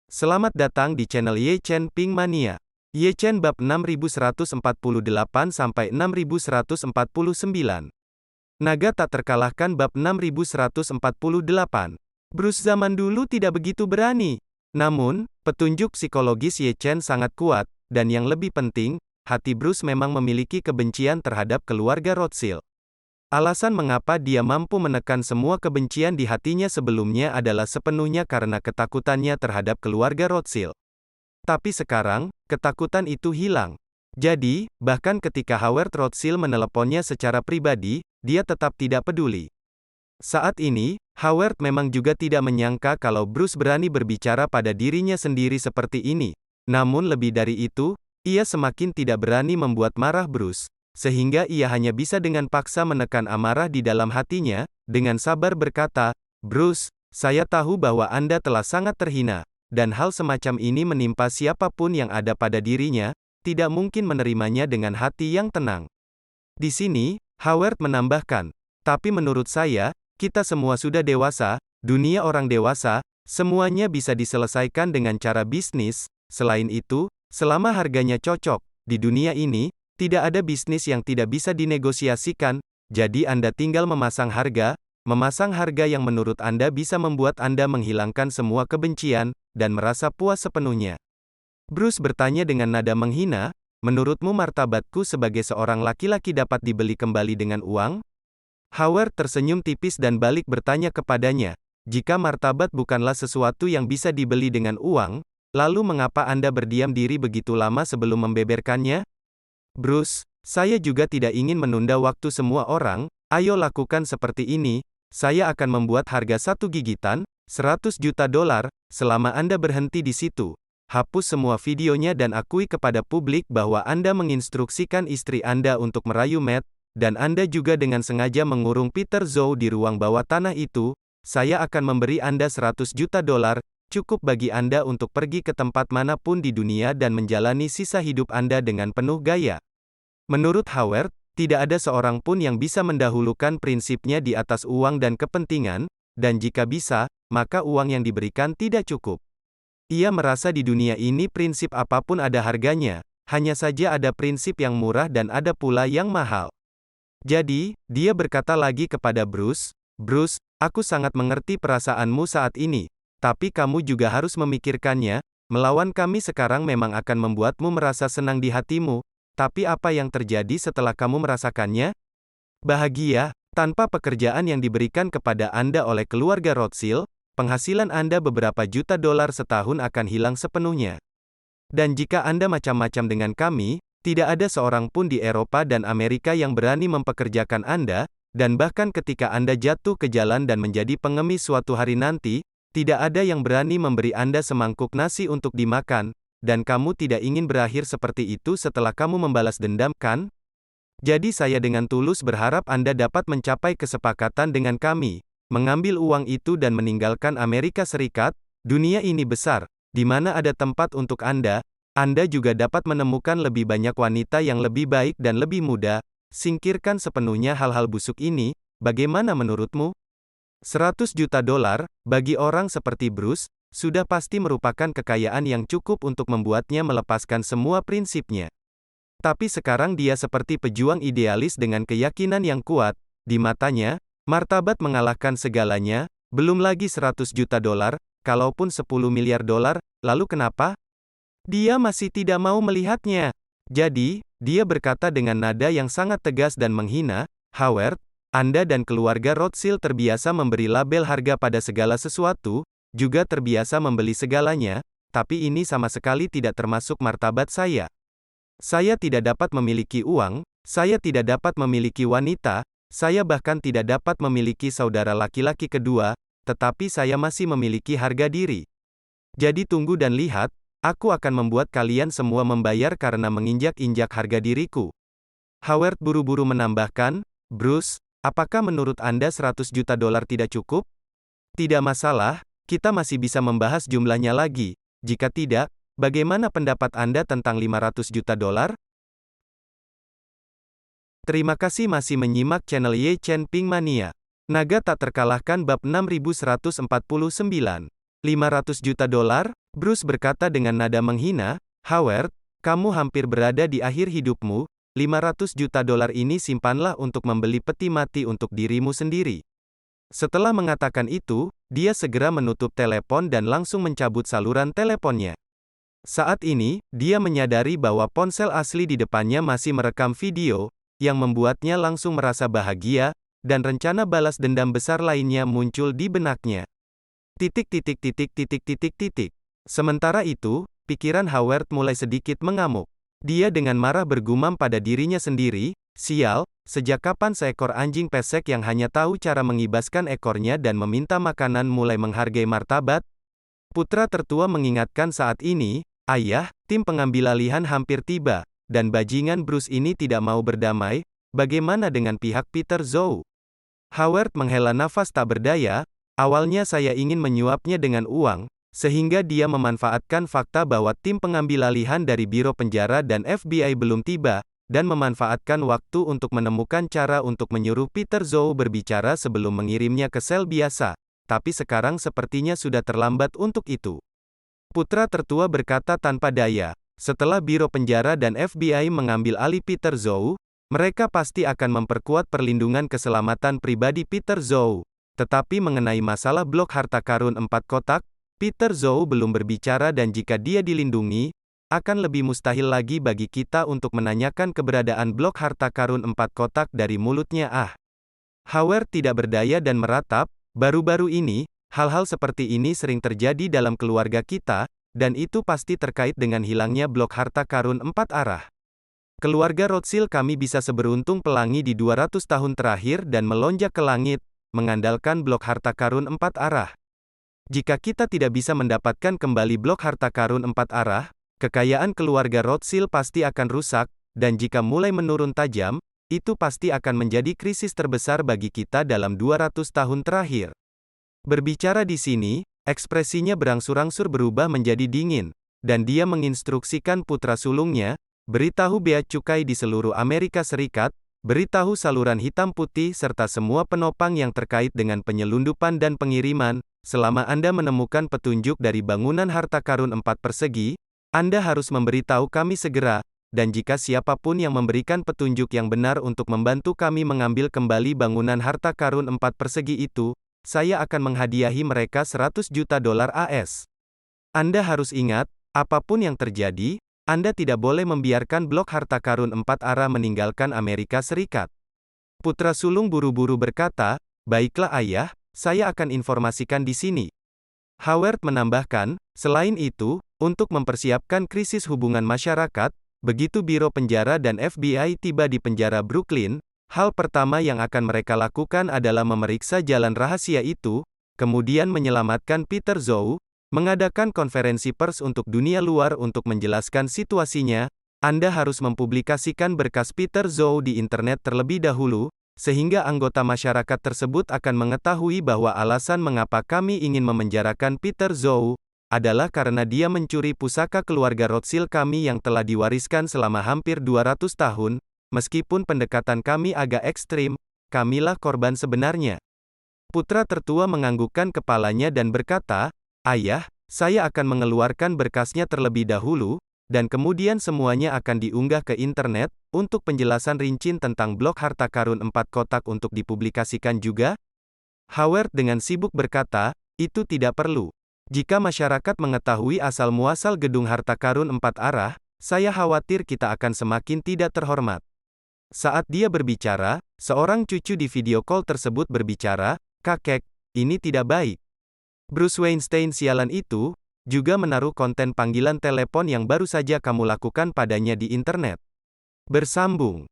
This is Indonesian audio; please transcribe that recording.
Selamat datang di channel Ye Chen Ping Mania. Ye Chen bab 6148 sampai 6149. Naga tak terkalahkan bab 6148. Bruce zaman dulu tidak begitu berani. Namun, petunjuk psikologis Ye Chen sangat kuat, dan yang lebih penting, hati Bruce memang memiliki kebencian terhadap keluarga Rothschild. Alasan mengapa dia mampu menekan semua kebencian di hatinya sebelumnya adalah sepenuhnya karena ketakutannya terhadap keluarga Rothschild. Tapi sekarang, ketakutan itu hilang. Jadi, bahkan ketika Howard Rothschild meneleponnya secara pribadi, dia tetap tidak peduli. Saat ini, Howard memang juga tidak menyangka kalau Bruce berani berbicara pada dirinya sendiri seperti ini. Namun lebih dari itu, ia semakin tidak berani membuat marah Bruce. Sehingga ia hanya bisa dengan paksa menekan amarah di dalam hatinya, dengan sabar berkata, "Bruce, saya tahu bahwa Anda telah sangat terhina, dan hal semacam ini menimpa siapapun yang ada pada dirinya, tidak mungkin menerimanya dengan hati yang tenang." Di sini, Howard menambahkan, "Tapi menurut saya, kita semua sudah dewasa, dunia orang dewasa, semuanya bisa diselesaikan dengan cara bisnis, selain itu, selama harganya cocok, di dunia ini, tidak ada bisnis yang tidak bisa dinegosiasikan, jadi Anda tinggal memasang harga yang menurut Anda bisa membuat Anda menghilangkan semua kebencian, dan merasa puas sepenuhnya." Bruce bertanya dengan nada menghina, "Menurutmu martabatku sebagai seorang laki-laki dapat dibeli kembali dengan uang?" Howard tersenyum tipis dan balik bertanya kepadanya, "Jika martabat bukanlah sesuatu yang bisa dibeli dengan uang, lalu mengapa Anda berdiam diri begitu lama sebelum membeberkannya?" "Bruce, saya juga tidak ingin menunda waktu semua orang, ayo lakukan seperti ini, saya akan membuat harga satu gigitan, $100 juta, selama Anda berhenti di situ. Hapus semua videonya dan akui kepada publik bahwa Anda menginstruksikan istri Anda untuk merayu Matt, dan Anda juga dengan sengaja mengurung Peter Zhou di ruang bawah tanah itu, saya akan memberi Anda $100 juta, cukup bagi Anda untuk pergi ke tempat manapun di dunia dan menjalani sisa hidup Anda dengan penuh gaya." Menurut Howard, tidak ada seorang pun yang bisa mendahulukan prinsipnya di atas uang dan kepentingan, dan jika bisa, maka uang yang diberikan tidak cukup. Ia merasa di dunia ini prinsip apapun ada harganya, hanya saja ada prinsip yang murah dan ada pula yang mahal. Jadi, dia berkata lagi kepada Bruce, "Bruce, aku sangat mengerti perasaanmu saat ini, tapi kamu juga harus memikirkannya, melawan kami sekarang memang akan membuatmu merasa senang di hatimu, tapi apa yang terjadi setelah kamu merasakannya? Bahagia, tanpa pekerjaan yang diberikan kepada Anda oleh keluarga Rothschild, penghasilan Anda beberapa juta dolar setahun akan hilang sepenuhnya. Dan jika Anda macam-macam dengan kami, tidak ada seorang pun di Eropa dan Amerika yang berani mempekerjakan Anda, dan bahkan ketika Anda jatuh ke jalan dan menjadi pengemis suatu hari nanti, tidak ada yang berani memberi Anda semangkuk nasi untuk dimakan, dan kamu tidak ingin berakhir seperti itu setelah kamu membalas dendam, kan? Jadi saya dengan tulus berharap Anda dapat mencapai kesepakatan dengan kami, mengambil uang itu dan meninggalkan Amerika Serikat. Dunia ini besar, di mana ada tempat untuk Anda juga dapat menemukan lebih banyak wanita yang lebih baik dan lebih muda. Singkirkan sepenuhnya hal-hal busuk ini, bagaimana menurutmu? $100 juta, bagi orang seperti Bruce, sudah pasti merupakan kekayaan yang cukup untuk membuatnya melepaskan semua prinsipnya. Tapi sekarang dia seperti pejuang idealis dengan keyakinan yang kuat, di matanya, martabat mengalahkan segalanya, belum lagi $100 juta, kalaupun $10 miliar, lalu kenapa? Dia masih tidak mau melihatnya. Jadi, dia berkata dengan nada yang sangat tegas dan menghina, "Howard, Anda dan keluarga Rothschild terbiasa memberi label harga pada segala sesuatu, juga terbiasa membeli segalanya, tapi ini sama sekali tidak termasuk martabat saya. Saya tidak dapat memiliki uang, saya tidak dapat memiliki wanita, saya bahkan tidak dapat memiliki saudara laki-laki kedua, tetapi saya masih memiliki harga diri. Jadi tunggu dan lihat, aku akan membuat kalian semua membayar karena menginjak-injak harga diriku." Howard buru-buru menambahkan, "Bruce, apakah menurut Anda $100 juta tidak cukup? Tidak masalah, kita masih bisa membahas jumlahnya lagi. Jika tidak, bagaimana pendapat Anda tentang $500 juta? Terima kasih masih menyimak channel Ye Chen Ping Mania. Naga tak terkalahkan bab 6149. 500 juta dolar? Bruce berkata dengan nada menghina, Howard, kamu hampir berada di akhir hidupmu, 500 juta dolar ini simpanlah untuk membeli peti mati untuk dirimu sendiri. Setelah mengatakan itu, dia segera menutup telepon dan langsung mencabut saluran teleponnya. Saat ini, dia menyadari bahwa ponsel asli di depannya masih merekam video, yang membuatnya langsung merasa bahagia, dan rencana balas dendam besar lainnya muncul di benaknya. Sementara itu, pikiran Howard mulai sedikit mengamuk. Dia dengan marah bergumam pada dirinya sendiri, sial, sejak kapan seekor anjing pesek yang hanya tahu cara mengibaskan ekornya dan meminta makanan mulai menghargai martabat? Putra tertua mengingatkan saat ini, ayah, tim pengambilalihan hampir tiba, dan bajingan Bruce ini tidak mau berdamai, bagaimana dengan pihak Peter Zhou? Howard menghela nafas tak berdaya, awalnya saya ingin menyuapnya dengan uang, sehingga dia memanfaatkan fakta bahwa tim pengambilalihan dari Biro Penjara dan FBI belum tiba, dan memanfaatkan waktu untuk menemukan cara untuk menyuruh Peter Zhou berbicara sebelum mengirimnya ke sel biasa, tapi sekarang sepertinya sudah terlambat untuk itu. Putra tertua berkata tanpa daya, setelah Biro Penjara dan FBI mengambil alih Peter Zhou, mereka pasti akan memperkuat perlindungan keselamatan pribadi Peter Zhou. Tetapi mengenai masalah blok harta karun 4 kotak, Peter Zhou belum berbicara dan jika dia dilindungi, akan lebih mustahil lagi bagi kita untuk menanyakan keberadaan blok harta karun 4 kotak dari mulutnya. Howard tidak berdaya dan meratap, baru-baru ini, hal-hal seperti ini sering terjadi dalam keluarga kita, dan itu pasti terkait dengan hilangnya blok harta karun 4 arah. Keluarga Rothschild kami bisa seberuntung pelangi di 200 tahun terakhir dan melonjak ke langit, mengandalkan blok harta karun 4 arah. Jika kita tidak bisa mendapatkan kembali blok harta karun 4 arah, kekayaan keluarga Rothschild pasti akan rusak, dan jika mulai menurun tajam, itu pasti akan menjadi krisis terbesar bagi kita dalam 200 tahun terakhir. Berbicara di sini, ekspresinya berangsur-angsur berubah menjadi dingin, dan dia menginstruksikan putra sulungnya, beritahu bea cukai di seluruh Amerika Serikat, beritahu saluran hitam putih serta semua penopang yang terkait dengan penyelundupan dan pengiriman, selama Anda menemukan petunjuk dari bangunan harta karun 4 persegi, Anda harus memberitahu kami segera, dan jika siapapun yang memberikan petunjuk yang benar untuk membantu kami mengambil kembali bangunan harta karun 4 persegi itu, saya akan menghadiahi mereka 100 juta dolar AS. Anda harus ingat, apapun yang terjadi, Anda tidak boleh membiarkan blok harta karun 4 arah meninggalkan Amerika Serikat. Putra sulung buru-buru berkata, baiklah ayah, saya akan informasikan di sini. Howard menambahkan, selain itu, untuk mempersiapkan krisis hubungan masyarakat, begitu Biro Penjara dan FBI tiba di penjara Brooklyn, hal pertama yang akan mereka lakukan adalah memeriksa jalan rahasia itu, kemudian menyelamatkan Peter Zhou, mengadakan konferensi pers untuk dunia luar untuk menjelaskan situasinya. Anda harus mempublikasikan berkas Peter Zhou di internet terlebih dahulu, sehingga anggota masyarakat tersebut akan mengetahui bahwa alasan mengapa kami ingin memenjarakan Peter Zhou, adalah karena dia mencuri pusaka keluarga Rothschild kami yang telah diwariskan selama hampir 200 tahun, meskipun pendekatan kami agak ekstrim, kamilah korban sebenarnya. Putra tertua menganggukkan kepalanya dan berkata, ayah, saya akan mengeluarkan berkasnya terlebih dahulu, dan kemudian semuanya akan diunggah ke internet, untuk penjelasan rinci tentang blok harta karun 4 kotak untuk dipublikasikan juga? Howard dengan sibuk berkata, itu tidak perlu. Jika masyarakat mengetahui asal-muasal gedung harta karun 4 arah, saya khawatir kita akan semakin tidak terhormat. Saat dia berbicara, seorang cucu di video call tersebut berbicara, kakek, ini tidak baik. Bruce Weinstein sialan itu, juga menaruh konten panggilan telepon yang baru saja kamu lakukan padanya di internet. Bersambung.